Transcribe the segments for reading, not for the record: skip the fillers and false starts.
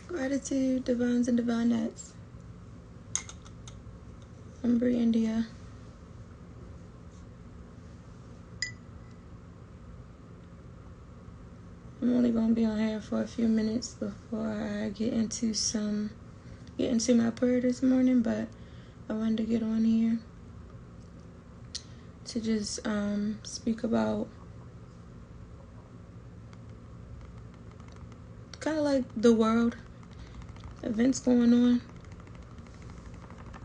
Gratitude, divines and divinettes. I'm Briandia. I'm only gonna be on here for a few minutes before I get into my prayer this morning, but I wanted to get on here to just speak about kind of like the world, events going on,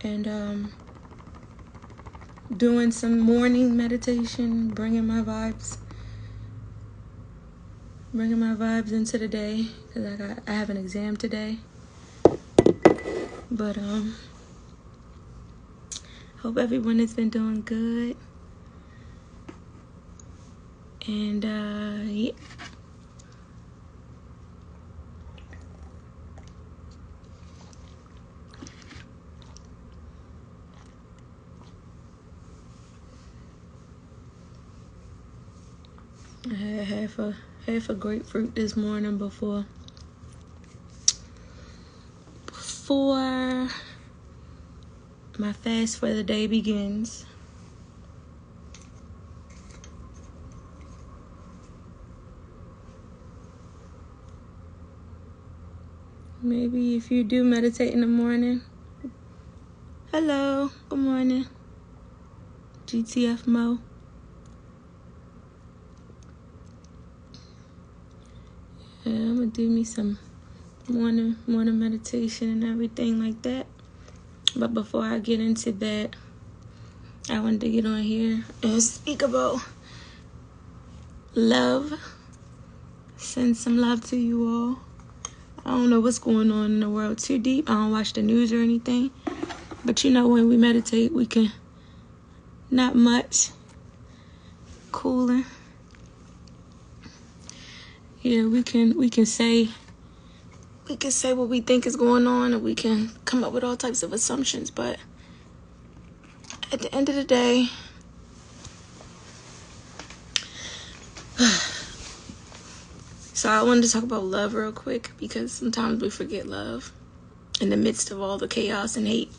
and doing some morning meditation, bringing my vibes into the day, because I have an exam today. But hope everyone has been doing good. And yeah. I had half a grapefruit this morning before my fast for the day begins. Maybe if you do meditate in the morning. Hello, good morning. GTF Mo. Yeah, I'm gonna do me some morning meditation and everything like that. But before I get into that, I wanted to get on here and speak about love. Send some love to you all. I don't know what's going on in the world too deep. I don't watch the news or anything. But you know, when we meditate, we can, not much, cooler. Yeah, we can say what we think is going on, and we can come up with all types of assumptions, but at the end of the day, so I wanted to talk about love real quick, because sometimes we forget love in the midst of all the chaos and hate.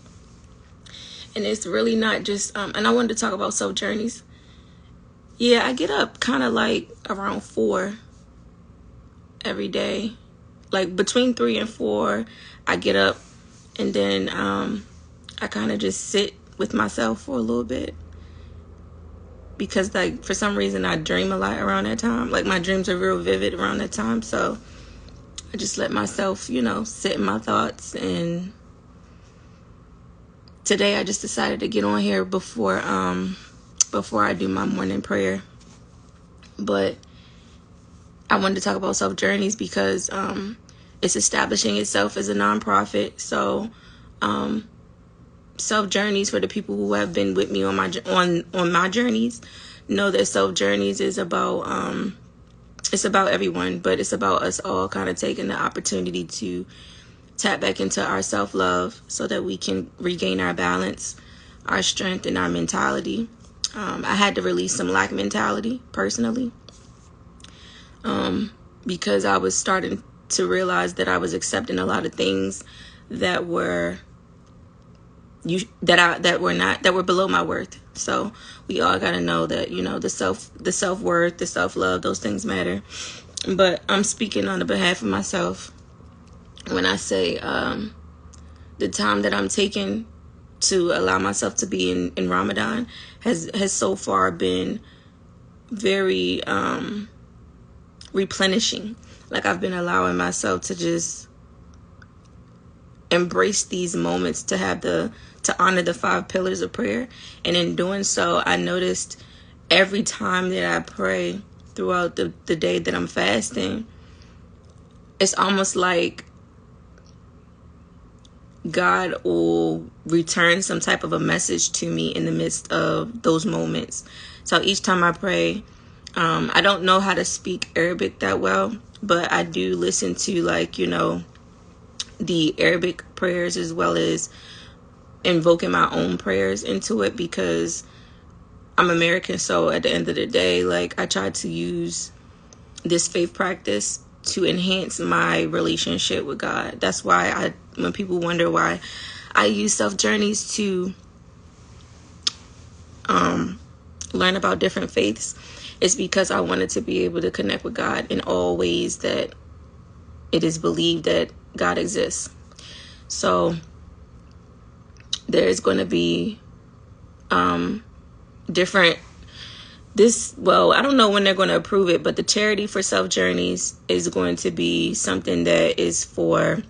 And it's really not just, and I wanted to talk about self journeys. Yeah, I get up kind of like around 4 every day. Like between 3 and 4, I get up, and then I kind of just sit with myself for a little bit, because like for some reason I dream a lot around that time. Like my dreams are real vivid around that time, so I just let myself, sit in my thoughts. And today I just decided to get on here before I do my morning prayer. But I wanted to talk about self journeys because it's establishing itself as a nonprofit. So self journeys, for the people who have been with me on my journeys, know that self journeys is about it's about everyone, but it's about us all kind of taking the opportunity to tap back into our self-love so that we can regain our balance, our strength, and our mentality. I had to release some lack mentality personally, because I was starting to realize that I was accepting a lot of things that were below my worth. So we all got to know that, the self-worth, the self-love, those things matter. But I'm speaking on the behalf of myself when I say the time that I'm taking to allow myself to be in Ramadan has so far been very replenishing. Like I've been allowing myself to just embrace these moments, to honor the 5 pillars of prayer. And in doing so, I noticed every time that I pray throughout the day that I'm fasting, it's almost like God will return some type of a message to me in the midst of those moments. So each time I pray, I don't know how to speak Arabic that well, but I do listen to the Arabic prayers as well as invoking my own prayers into it, because I'm American. So at the end of the day, I try to use this faith practice to enhance my relationship with God. That's why when people wonder why I use self journeys to learn about different faiths, it's because I wanted to be able to connect with God in all ways that it is believed that God exists. So there's going to be different I don't know when they're going to approve it, but the charity for self journeys is going to be something that is for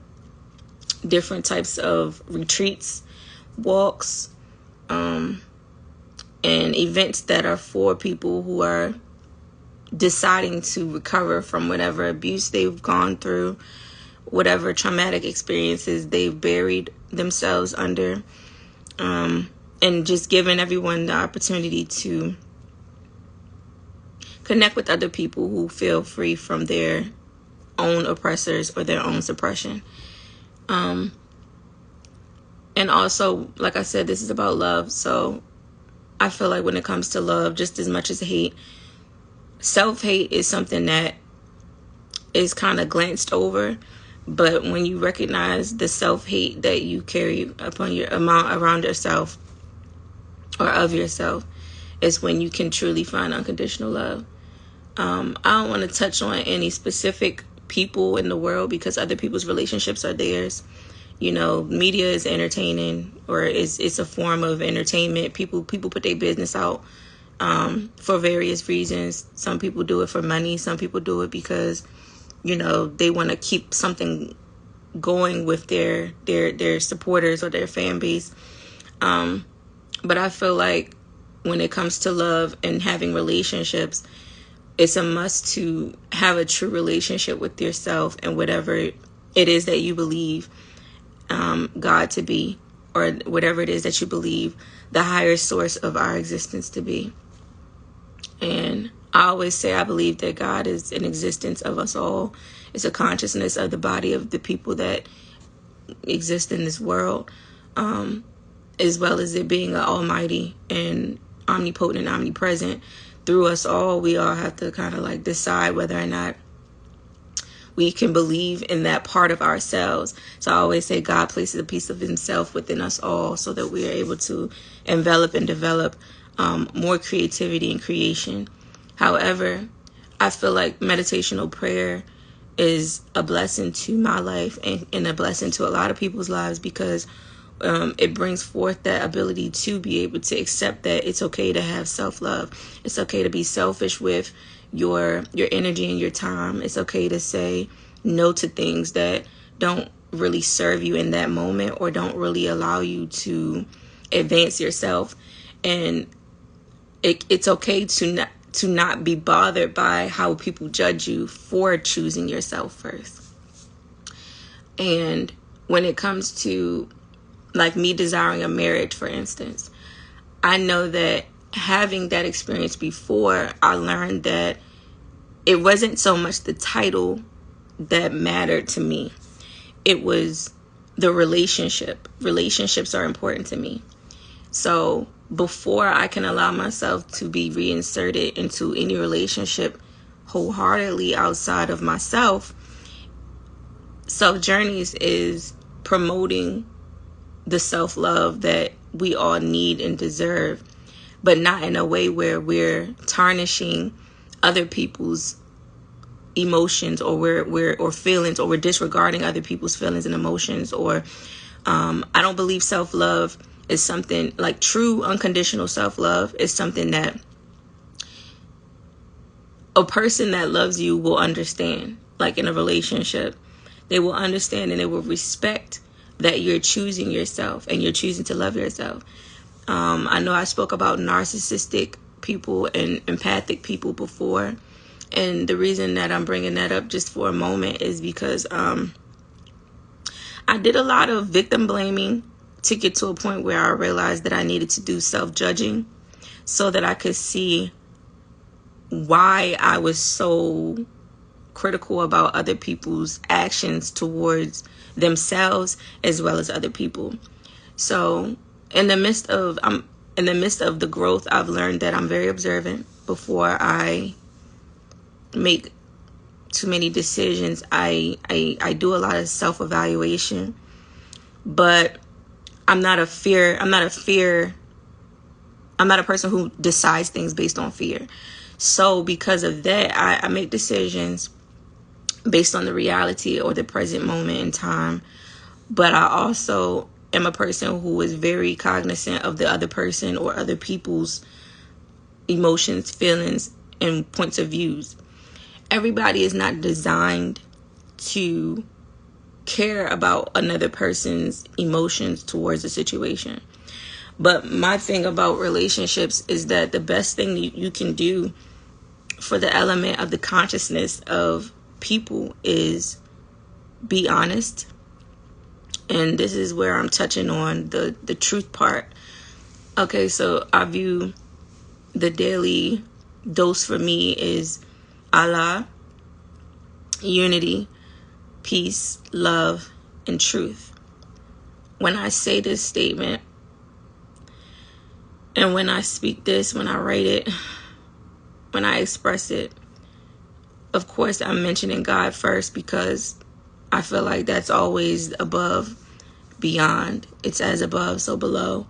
different types of retreats, walks, and events that are for people who are deciding to recover from whatever abuse they've gone through, whatever traumatic experiences they've buried themselves under, and just giving everyone the opportunity to connect with other people who feel free from their own oppressors or their own suppression. And also, like I said, this is about love. So I feel like when it comes to love, just as much as hate, self-hate is something that is kind of glanced over. But when you recognize the self-hate that you carry upon your amount around yourself or of yourself, is when you can truly find unconditional love. I don't want to touch on any specific people in the world because other people's relationships are theirs. You know, media is entertaining, or it's a form of entertainment. People put their business out for various reasons. Some people do it for money. Some people do it because, you know, they want to keep something going with their supporters or their fan base. But I feel like when it comes to love and having relationships, it's a must to have a true relationship with yourself and whatever it is that you believe God to be, or whatever it is that you believe the higher source of our existence to be. And I always say I believe that God is an existence of us all. It's a consciousness of the body of the people that exist in this world, as well as it being an almighty and omnipotent and omnipresent through us all. We all have to kind of like decide whether or not we can believe in that part of ourselves. So I always say God places a piece of himself within us all so that we are able to envelop and develop more creativity and creation. However, I feel like meditational prayer is a blessing to my life and a blessing to a lot of people's lives, because it brings forth that ability to be able to accept that it's okay to have self-love. It's okay to be selfish with your energy and your time. It's okay to say no to things that don't really serve you in that moment or don't really allow you to advance yourself. And it's okay to not be bothered by how people judge you for choosing yourself first. And when it comes to like me desiring a marriage, for instance, I know that having that experience before, I learned that it wasn't so much the title that mattered to me. It was the relationship. Relationships are important to me. So before I can allow myself to be reinserted into any relationship wholeheartedly outside of myself, Self Journeys is promoting the self-love that we all need and deserve, but not in a way where we're tarnishing other people's emotions or feelings, or we're disregarding other people's feelings and emotions. Or I don't believe self-love is something like true unconditional self-love is something that a person that loves you will understand. Like in a relationship, they will understand and they will respect that you're choosing yourself and you're choosing to love yourself. I know I spoke about narcissistic people and empathic people before. And the reason that I'm bringing that up just for a moment is because I did a lot of victim blaming to get to a point where I realized that I needed to do self-judging so that I could see why I was so critical about other people's actions towards themselves as well as other people. So in the midst of the growth, I've learned that I'm very observant before I make too many decisions. I do a lot of self-evaluation, but I'm not a person who decides things based on fear. So because of that, I make decisions based on the reality or the present moment in time. But I also am a person who is very cognizant of the other person or other people's emotions, feelings, and points of views. Everybody is not designed to care about another person's emotions towards a situation. But my thing about relationships is that the best thing you can do for the element of the consciousness of people is be honest. And this is where I'm touching on the truth part. Okay, so I view the daily dose for me is Allah, unity, peace, love, and truth. When I say this statement, and when I speak this, when I write it, when I express it, of course I'm mentioning God first, because I feel like that's always above, beyond. It's as above, so below.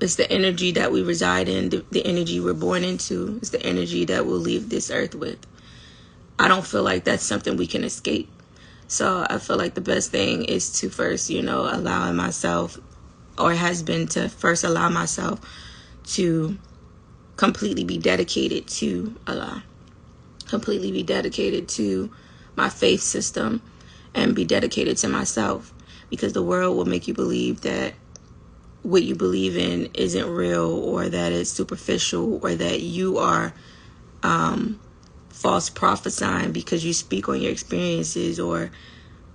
It's the energy that we reside in, the energy we're born into. It's the energy that we'll leave this earth with. I don't feel like that's something we can escape. So I feel like the best thing is to first, allowing myself, or has been to first allow myself to completely be dedicated to Allah, completely be dedicated to my faith system, and be dedicated to myself, because the world will make you believe that what you believe in isn't real, or that it's superficial, or that you are false prophesying because you speak on your experiences, or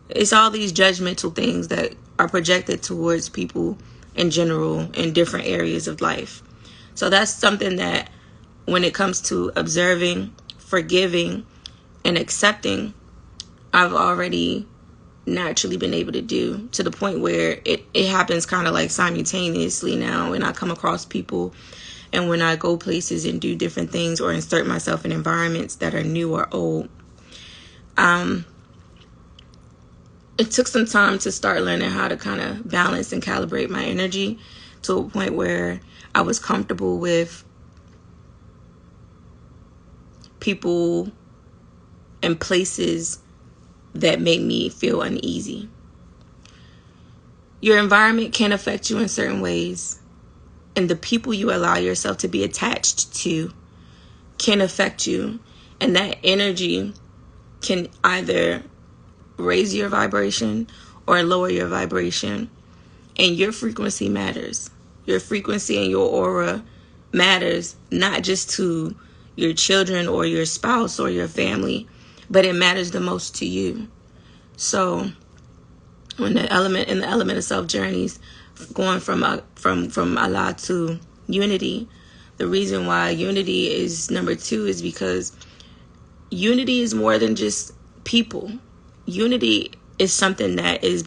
it's all these judgmental things that are projected towards people in general in different areas of life. So that's something that when it comes to observing, forgiving, and accepting, I've already naturally been able to do, to the point where it happens kind of like simultaneously now when I come across people, and when I go places and do different things or insert myself in environments that are new or old. It took some time to start learning how to kind of balance and calibrate my energy to a point where I was comfortable with people and places that made me feel uneasy. Your environment can affect you in certain ways, and the people you allow yourself to be attached to can affect you, and that energy can either raise your vibration or lower your vibration. And your frequency matters. Your frequency and your aura matters, not just to your children or your spouse or your family, but it matters the most to you. So when the element of self journeys, going from Allah to unity, the reason why unity is number 2 is because unity is more than just people. Unity is something that is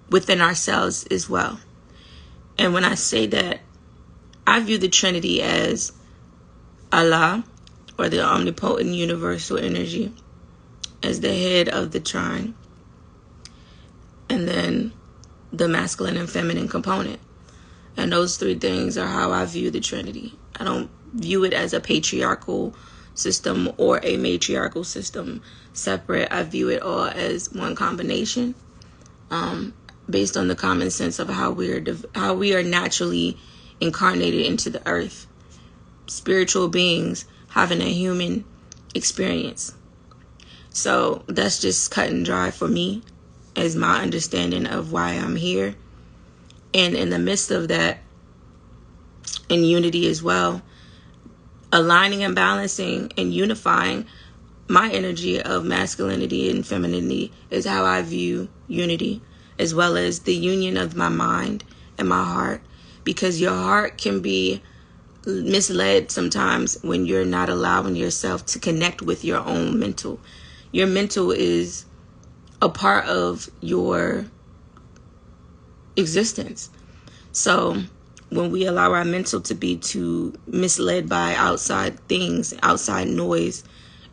within ourselves as well. And when I say that, I view the Trinity as Allah, or the omnipotent universal energy, as the head of the trine, and then the masculine and feminine component. And those 3 things are how I view the Trinity. I don't view it as a patriarchal system or a matriarchal system separate. I view it all as one combination, based on the common sense of how we are naturally incarnated into the earth, spiritual beings having a human experience. So that's just cut and dry for me as my understanding of why I'm here. And in the midst of that, in unity as well, aligning and balancing and unifying my energy of masculinity and femininity is how I view unity, as well as the union of my mind and my heart, because your heart can be misled sometimes when you're not allowing yourself to connect with your own mental. Your mental is a part of your existence. So when we allow our mental to be too misled by outside things, outside noise,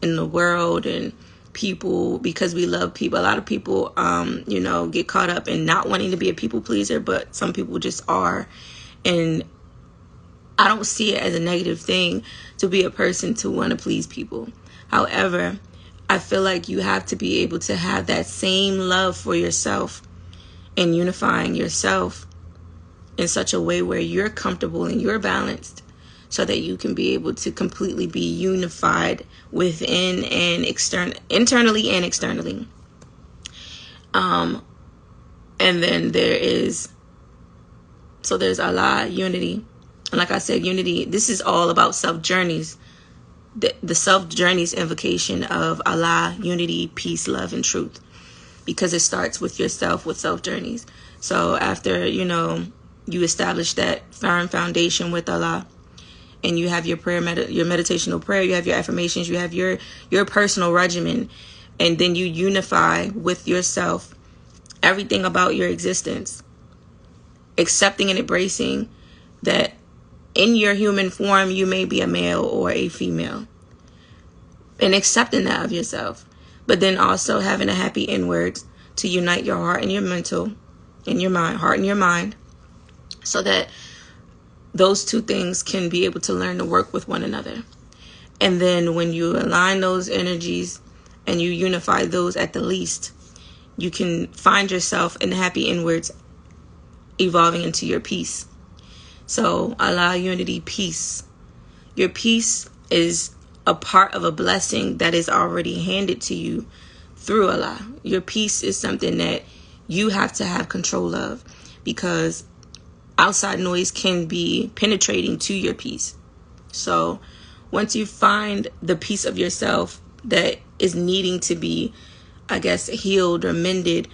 in the world and people, because we love people. A lot of people, get caught up in not wanting to be a people pleaser, but some people just are. And I don't see it as a negative thing to be a person to want to please people. However, I feel like you have to be able to have that same love for yourself and unifying yourself in such a way where you're comfortable and you're balanced, so that you can be able to completely be unified within and internally and externally. And then there's Allah, unity. And like I said, unity, this is all about self journeys. The self journeys invocation of Allah, unity, peace, love, and truth. Because it starts with yourself, with self journeys. So after, you establish that firm foundation with Allah, and you have your prayer, your meditational prayer, you have your affirmations, you have your personal regimen, and then you unify with yourself everything about your existence, accepting and embracing that in your human form you may be a male or a female, and accepting that of yourself, but then also having a happy inwards to unite your heart and your mental and your mind, heart and your mind, so that those two things can be able to learn to work with one another. And then when you align those energies and you unify those at the least, you can find yourself in happy inwards evolving into your peace. So Allah, unity, peace. Your peace is a part of a blessing that is already handed to you through Allah. Your peace is something that you have to have control of, because outside noise can be penetrating to your peace. So once you find the piece of yourself that is needing to be, I guess, healed or mended,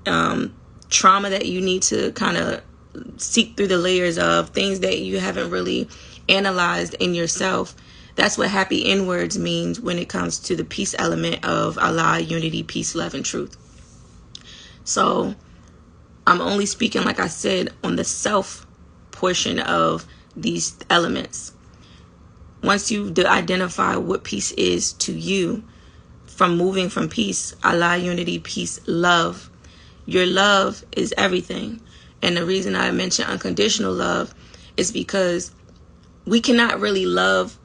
trauma that you need to kind of seek through the layers of, things that you haven't really analyzed in yourself, that's what happy inwards means when it comes to the peace element of Allah, unity, peace, love, and truth. So I'm only speaking, like I said, on the self portion of these elements. Once you identify what peace is to you, from moving from peace, Allah, unity, peace, love. Your love is everything. And the reason I mention unconditional love is because we cannot really love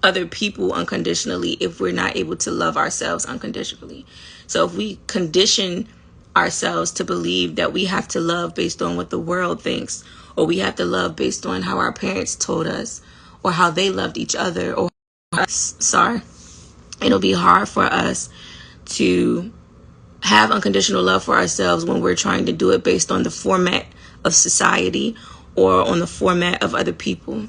other people unconditionally if we're not able to love ourselves unconditionally. So if we condition ourselves to believe that we have to love based on what the world thinks, or we have to love based on how our parents told us, or how they loved each other, or it'll be hard for us to have unconditional love for ourselves when we're trying to do it based on the format of society or on the format of other people.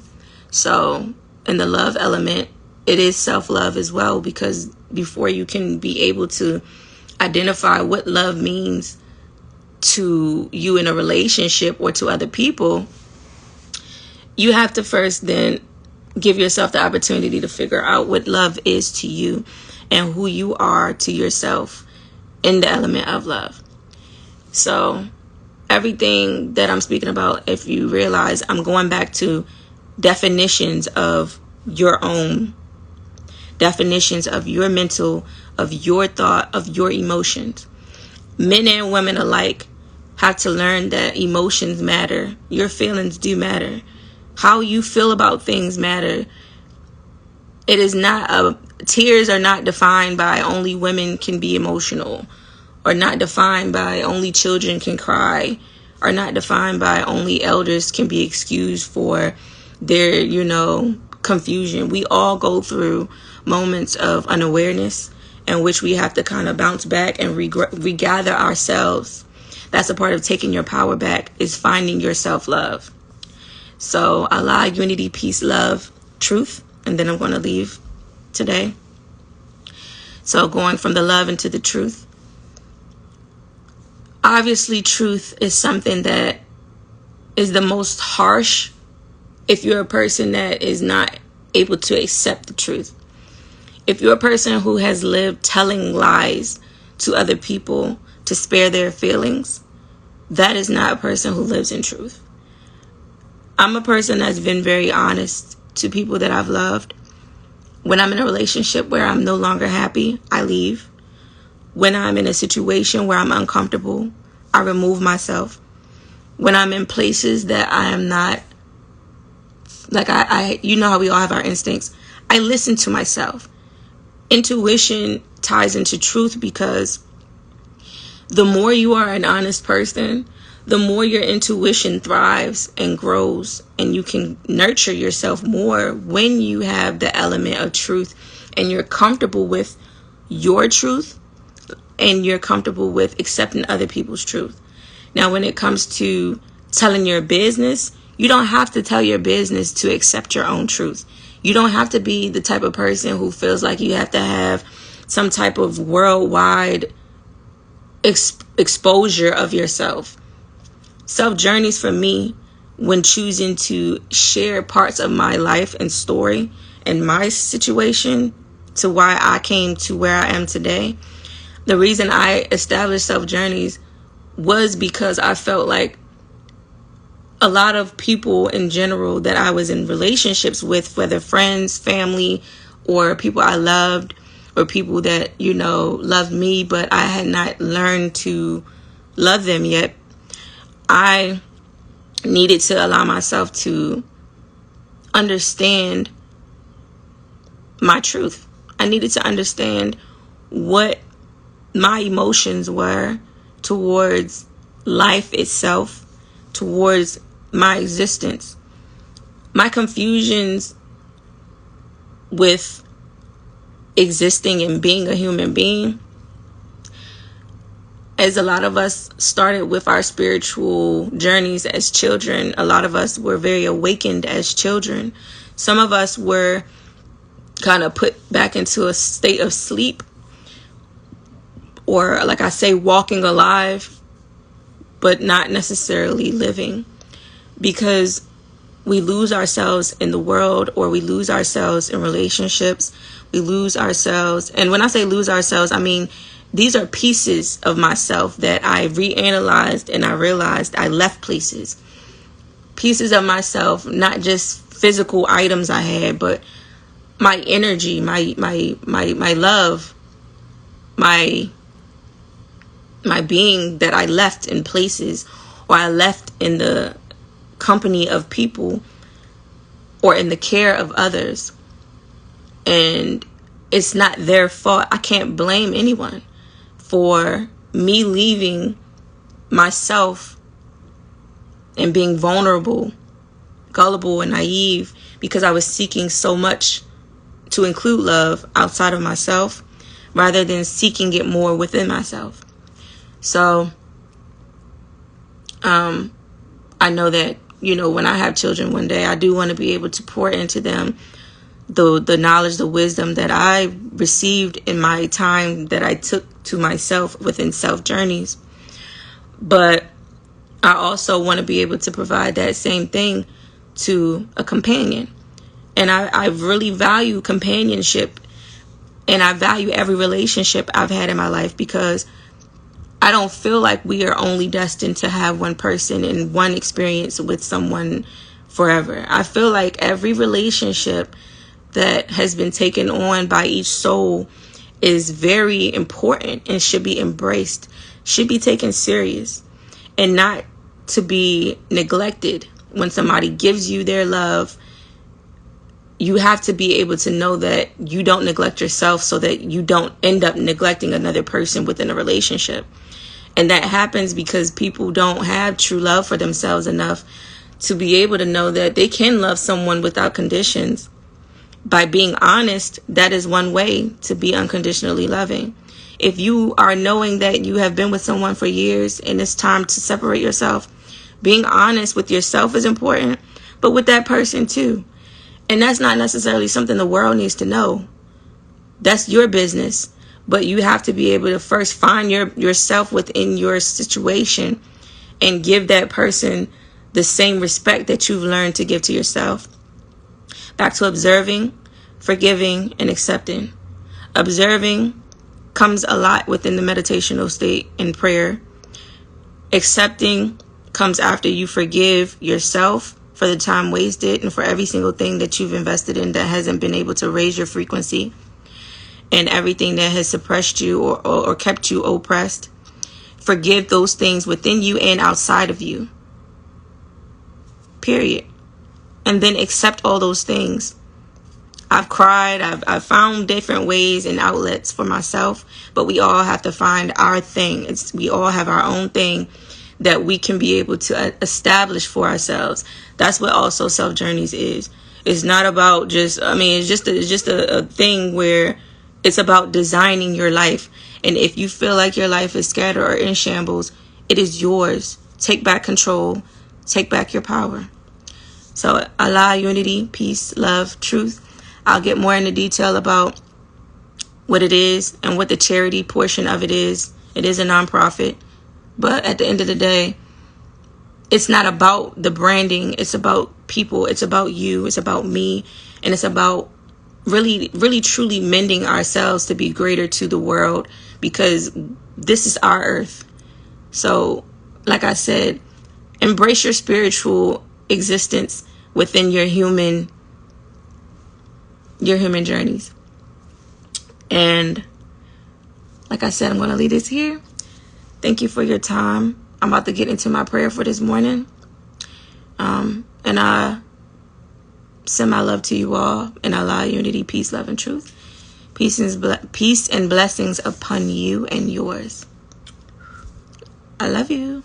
So in the love element, it is self-love as well, because before you can be able to identify what love means to you in a relationship or to other people, you have to first then give yourself the opportunity to figure out what love is to you and who you are to yourself in the element of love. So everything that I'm speaking about, if you realize, I'm going back to definitions of your own, definitions of your mental, of your thought, of your emotions. Men and women alike have to learn that emotions matter. Your feelings do matter. How you feel about things matter. It is not tears are not defined by only women can be emotional, or not defined by only children can cry, or not defined by only elders can be excused for their, confusion. We all go through moments of unawareness in which we have to kind of bounce back and regather ourselves. That's a part of taking your power back, is finding your self-love. So Allah, unity, peace, love, truth. And then I'm going to leave today. So going from the love into the truth. Obviously, truth is something that is the most harsh if you're a person that is not able to accept the truth. If you're a person who has lived telling lies to other people to spare their feelings, that is not a person who lives in truth. I'm a person that's been very honest to people that I've loved. When I'm in a relationship where I'm no longer happy, I leave. When I'm in a situation where I'm uncomfortable, I remove myself. When I'm in places that I am not, like you know how we all have our instincts. I listen to myself. Intuition ties into truth, because the more you are an honest person, the more your intuition thrives and grows, and you can nurture yourself more when you have the element of truth and you're comfortable with your truth and you're comfortable with accepting other people's truth. Now, when it comes to telling your business, you don't have to tell your business to accept your own truth. You don't have to be the type of person who feels like you have to have some type of worldwide exposure of yourself. Self journeys for me, when choosing to share parts of my life and story and my situation to why I came to where I am today, the reason I established self journeys was because I felt like a lot of people in general that I was in relationships with, whether friends, family, or people I loved, or people that, you know, loved me, but I had not learned to love them yet, I needed to allow myself to understand my truth. I needed to understand what my emotions were towards life itself, towards my existence. My confusions with existing and being a human being, as a lot of us started with our spiritual journeys as children, a lot of us were very awakened as children. Some of us were kind of put back into a state of sleep, or like I say, walking alive, but not necessarily living, because we lose ourselves in the world, or we lose ourselves in relationships. We lose ourselves. And when I say lose ourselves, I mean, these are pieces of myself that I reanalyzed, and I realized I left places. Pieces of myself, not just physical items I had, but my energy, my love, my being that I left in places, or I left in the company of people, or in the care of others. And it's not their fault. I can't blame anyone for me leaving myself and being vulnerable, gullible, and naive, because I was seeking so much to include love outside of myself rather than seeking it more within myself. So I know that, you know, when I have children one day, I do want to be able to pour into them the knowledge, the wisdom that I received in my time that I took to myself within self journeys. But I also want to be able to provide that same thing to a companion. And I really value companionship, and I value every relationship I've had in my life, because I don't feel like we are only destined to have one person and one experience with someone forever. I feel like every relationship that has been taken on by each soul is very important and should be embraced, should be taken serious, and not to be neglected. When somebody gives you their love, you have to be able to know that you don't neglect yourself, so that you don't end up neglecting another person within a relationship. And that happens because people don't have true love for themselves enough to be able to know that they can love someone without conditions. By being honest, that is one way to be unconditionally loving. If you are knowing that you have been with someone for years and it's time to separate yourself, being honest with yourself is important, but with that person too. And that's not necessarily something the world needs to know. That's your business. But you have to be able to first find yourself within your situation and give that person the same respect that you've learned to give to yourself. Back to observing, forgiving, and accepting. Observing comes a lot within the meditational state in prayer. Accepting comes after you forgive yourself, for the time wasted, and for every single thing that you've invested in that hasn't been able to raise your frequency, and everything that has suppressed you or kept you oppressed. Forgive those things within you and outside of you. Period. And then accept all those things. I've cried. I've found different ways and outlets for myself, but we all have to find our thing. We all have our own thing that we can be able to establish for ourselves. That's what also Self Journeys is. It's not about just, it's just a thing where it's about designing your life. And if you feel like your life is scattered or in shambles, it is yours. Take back control. Take back your power. So Allah, unity, peace, love, truth. I'll get more into detail about what it is and what the charity portion of it is. It is a nonprofit. But at the end of the day, it's not about the branding. It's about people. It's about you. It's about me. And it's about really, really, truly mending ourselves to be greater to the world, because this is our earth. So, like I said, embrace your spiritual existence within your human journeys. And like I said, I'm going to leave this here. Thank you for your time. I'm about to get into my prayer for this morning. And I send my love to you all. And Allah, unity, peace, love, and truth. Peace and blessings upon you and yours. I love you.